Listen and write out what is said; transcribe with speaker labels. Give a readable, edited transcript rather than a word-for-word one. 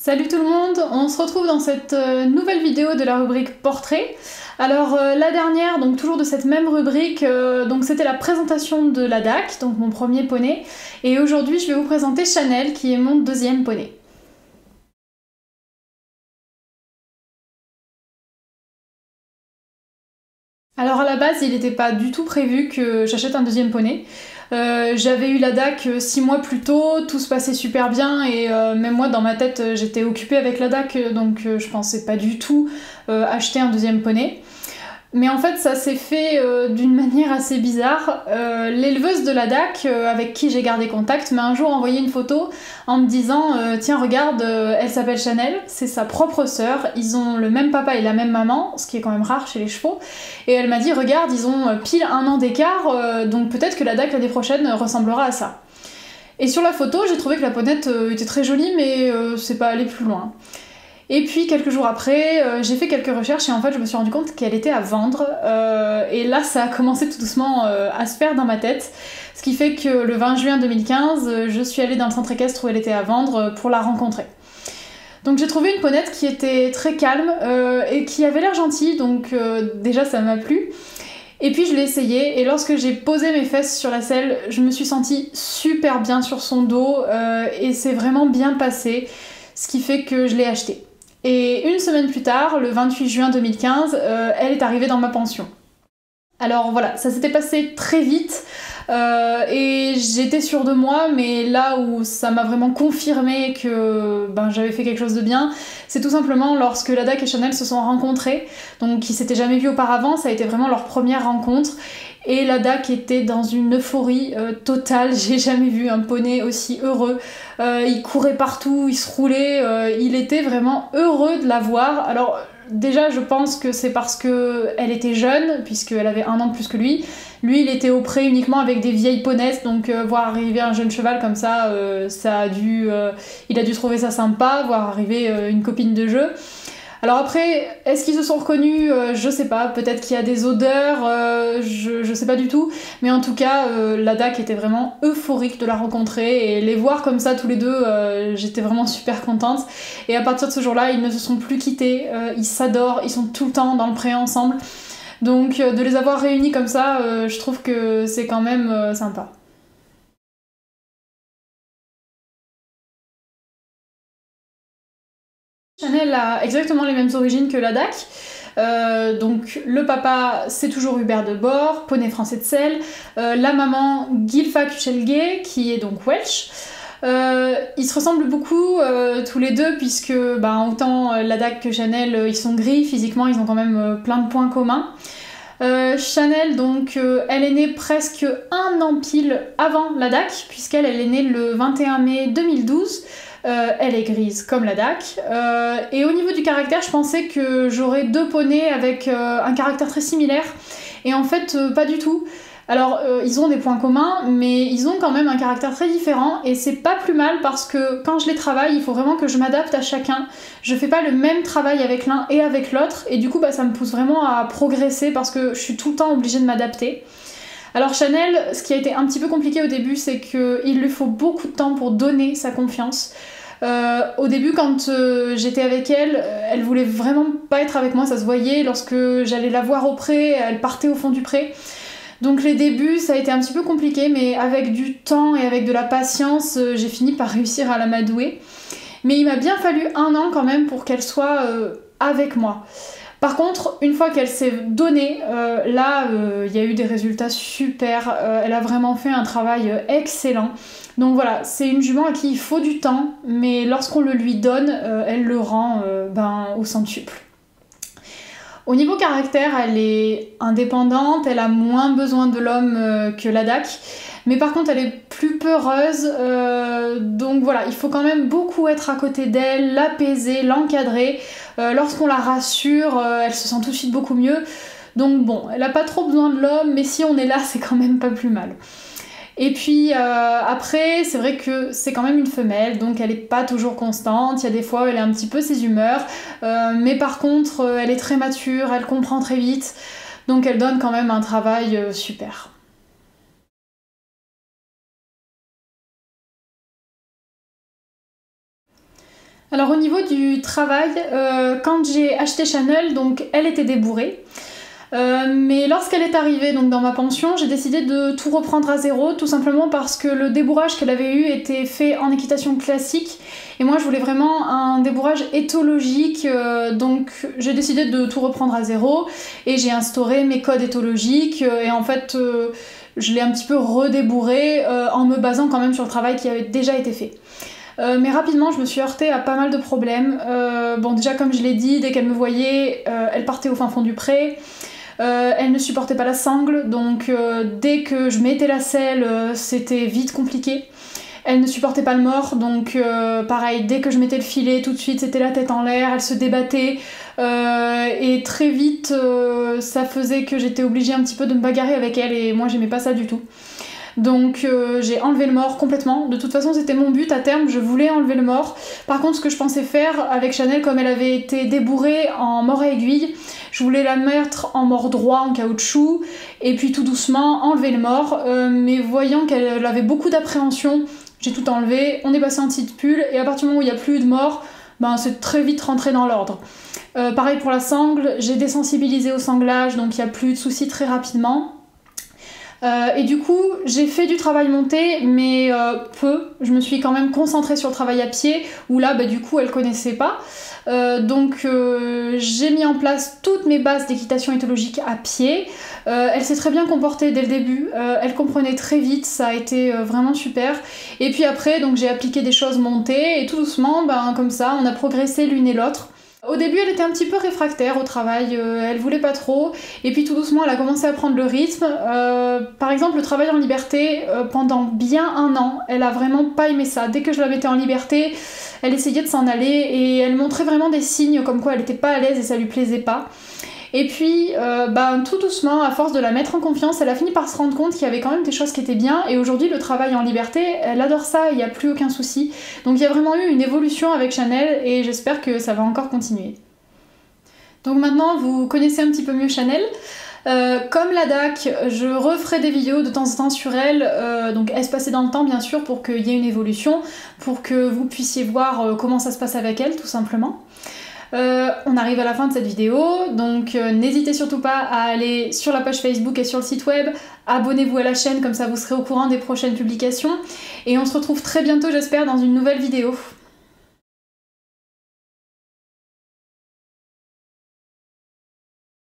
Speaker 1: Salut tout le monde, on se retrouve dans cette nouvelle vidéo de la rubrique portrait. Alors la dernière, donc toujours de cette même rubrique, donc c'était la présentation de la DAC, donc mon premier poney, et aujourd'hui je vais vous présenter Chanel qui est mon deuxième poney. Alors à la base, il n'était pas du tout prévu que j'achète un deuxième poney. J'avais eu la DAC 6 mois plus tôt, tout se passait super bien et même moi dans ma tête j'étais occupée avec la DAC donc je pensais pas du tout acheter un deuxième poney. Mais en fait, ça s'est fait d'une manière assez bizarre. L'éleveuse de la DAC, avec qui j'ai gardé contact, m'a un jour envoyé une photo en me disant tiens, regarde, elle s'appelle Chanel, c'est sa propre sœur, ils ont le même papa et la même maman, ce qui est quand même rare chez les chevaux. Et elle m'a dit regarde, ils ont pile 1 an d'écart, donc peut-être que la DAC l'année prochaine ressemblera à ça. Et sur la photo, j'ai trouvé que la ponette était très jolie, mais c'est pas allé plus loin. Et puis quelques jours après, j'ai fait quelques recherches et en fait je me suis rendu compte qu'elle était à vendre. Et là ça a commencé tout doucement à se faire dans ma tête. Ce qui fait que le 20 juin 2015, je suis allée dans le centre équestre où elle était à vendre pour la rencontrer. Donc j'ai trouvé une ponette qui était très calme et qui avait l'air gentille, donc déjà ça m'a plu. Et puis je l'ai essayé et lorsque j'ai posé mes fesses sur la selle, je me suis sentie super bien sur son dos et c'est vraiment bien passé, ce qui fait que je l'ai achetée. Et une semaine plus tard, le 28 juin 2015, elle est arrivée dans ma pension. Alors voilà, ça s'était passé très vite et j'étais sûre de moi, mais là où ça m'a vraiment confirmé que j'avais fait quelque chose de bien, c'est tout simplement lorsque la DAC et Chanel se sont rencontrés, donc ils s'étaient jamais vus auparavant, ça a été vraiment leur première rencontre. Et la DAC était dans une euphorie totale, j'ai jamais vu un poney aussi heureux. Il courait partout, il se roulait, il était vraiment heureux de la voir. Alors déjà je pense que c'est parce qu'elle était jeune, puisqu'elle avait 1 an de plus que lui. Lui il était au pré uniquement avec des vieilles poneys, donc voir arriver un jeune cheval comme ça, il a dû trouver ça sympa, voir arriver une copine de jeu. Alors après, est-ce qu'ils se sont reconnus? Je sais pas, peut-être qu'il y a des odeurs, je sais pas du tout. Mais en tout cas, la DAC était vraiment euphorique de la rencontrer et les voir comme ça tous les deux, j'étais vraiment super contente. Et à partir de ce jour-là, ils ne se sont plus quittés, ils s'adorent, ils sont tout le temps dans le pré ensemble. Donc de les avoir réunis comme ça, je trouve que c'est quand même sympa. Chanel a exactement les mêmes origines que la DAC. Donc le papa c'est toujours Hubert de Bord, poney français de selle, la maman Gilfa Kuchelge qui est donc Welsh. Ils se ressemblent beaucoup tous les deux puisque autant la DAC que Chanel ils sont gris, physiquement ils ont quand même plein de points communs. Chanel donc elle est née presque 1 an pile avant la DAC puisqu'elle est née le 21 mai 2012. Elle est grise comme la DAC. Et au niveau du caractère, je pensais que j'aurais 2 poneys avec un caractère très similaire. Et en fait, pas du tout. Alors, ils ont des points communs, mais ils ont quand même un caractère très différent. Et c'est pas plus mal parce que quand je les travaille, il faut vraiment que je m'adapte à chacun. Je fais pas le même travail avec l'un et avec l'autre. Et du coup, ça me pousse vraiment à progresser parce que je suis tout le temps obligée de m'adapter. Alors Chanel, ce qui a été un petit peu compliqué au début, c'est qu'il lui faut beaucoup de temps pour donner sa confiance. Au début, quand j'étais avec elle, elle voulait vraiment pas être avec moi, ça se voyait. Lorsque j'allais la voir au pré, elle partait au fond du pré. Donc les débuts, ça a été un petit peu compliqué, mais avec du temps et avec de la patience, j'ai fini par réussir à l'amadouer. Mais il m'a bien fallu 1 an quand même pour qu'elle soit avec moi. Par contre, une fois qu'elle s'est donnée, il y a eu des résultats super. Elle a vraiment fait un travail excellent. Donc voilà, c'est une jument à qui il faut du temps, mais lorsqu'on le lui donne, elle le rend au centuple. Au niveau caractère, elle est indépendante, elle a moins besoin de l'homme que la DAC, mais par contre elle est plus peureuse, donc voilà, il faut quand même beaucoup être à côté d'elle, l'apaiser, l'encadrer. Lorsqu'on la rassure, elle se sent tout de suite beaucoup mieux. Donc bon, elle n'a pas trop besoin de l'homme, mais si on est là, c'est quand même pas plus mal. Et puis après, c'est vrai que c'est quand même une femelle, donc elle n'est pas toujours constante. Il y a des fois où elle est un petit peu ses humeurs, mais par contre, elle est très mature, elle comprend très vite, donc elle donne quand même un travail super. Alors au niveau du travail, quand j'ai acheté Chanel, donc elle était débourrée. Mais lorsqu'elle est arrivée donc, dans ma pension, j'ai décidé de tout reprendre à zéro, tout simplement parce que le débourrage qu'elle avait eu était fait en équitation classique. Et moi je voulais vraiment un débourrage éthologique, donc j'ai décidé de tout reprendre à zéro et j'ai instauré mes codes éthologiques et en fait je l'ai un petit peu redébourré en me basant quand même sur le travail qui avait déjà été fait. Mais rapidement, je me suis heurtée à pas mal de problèmes. Bon, déjà, comme je l'ai dit, dès qu'elle me voyait, elle partait au fin fond du pré. Elle ne supportait pas la sangle, donc dès que je mettais la selle, c'était vite compliqué. Elle ne supportait pas le mort, donc pareil, dès que je mettais le filet, tout de suite, c'était la tête en l'air, elle se débattait. Et très vite, ça faisait que j'étais obligée un petit peu de me bagarrer avec elle, et moi, j'aimais pas ça du tout. Donc j'ai enlevé le mort complètement. De toute façon c'était mon but à terme, je voulais enlever le mort. Par contre ce que je pensais faire avec Chanel, comme elle avait été débourrée en mort à aiguille, je voulais la mettre en mort droit en caoutchouc et puis tout doucement enlever le mort. Mais voyant qu'elle avait beaucoup d'appréhension, j'ai tout enlevé, on est passé en petite pull et à partir du moment où il n'y a plus de mort, ben, c'est très vite rentré dans l'ordre. Pareil pour la sangle, j'ai désensibilisé au sanglage donc il n'y a plus de soucis très rapidement. Et du coup, j'ai fait du travail monté, mais peu. Je me suis quand même concentrée sur le travail à pied, où là, bah, du coup, elle connaissait pas. Donc, j'ai mis en place toutes mes bases d'équitation éthologique à pied. Elle s'est très bien comportée dès le début. Elle comprenait très vite, ça a été vraiment super. Et puis après, donc, j'ai appliqué des choses montées, et tout doucement, ben, comme ça, on a progressé l'une et l'autre. Au début, elle était un petit peu réfractaire au travail, elle voulait pas trop, et puis tout doucement, elle a commencé à prendre le rythme. Par exemple, le travail en liberté, pendant bien 1 an, elle a vraiment pas aimé ça. Dès que je la mettais en liberté, elle essayait de s'en aller, et elle montrait vraiment des signes comme quoi elle était pas à l'aise et ça lui plaisait pas. Et puis, tout doucement, à force de la mettre en confiance, elle a fini par se rendre compte qu'il y avait quand même des choses qui étaient bien. Et aujourd'hui, le travail en liberté, elle adore ça, il n'y a plus aucun souci. Donc il y a vraiment eu une évolution avec Chanel et j'espère que ça va encore continuer. Donc maintenant, vous connaissez un petit peu mieux Chanel. Comme la DAC, je referai des vidéos de temps en temps sur elle, donc espacées dans le temps bien sûr, pour qu'il y ait une évolution, pour que vous puissiez voir comment ça se passe avec elle, tout simplement. On arrive à la fin de cette vidéo, donc n'hésitez surtout pas à aller sur la page Facebook et sur le site web, abonnez-vous à la chaîne, comme ça vous serez au courant des prochaines publications, et on se retrouve très bientôt j'espère dans une nouvelle vidéo.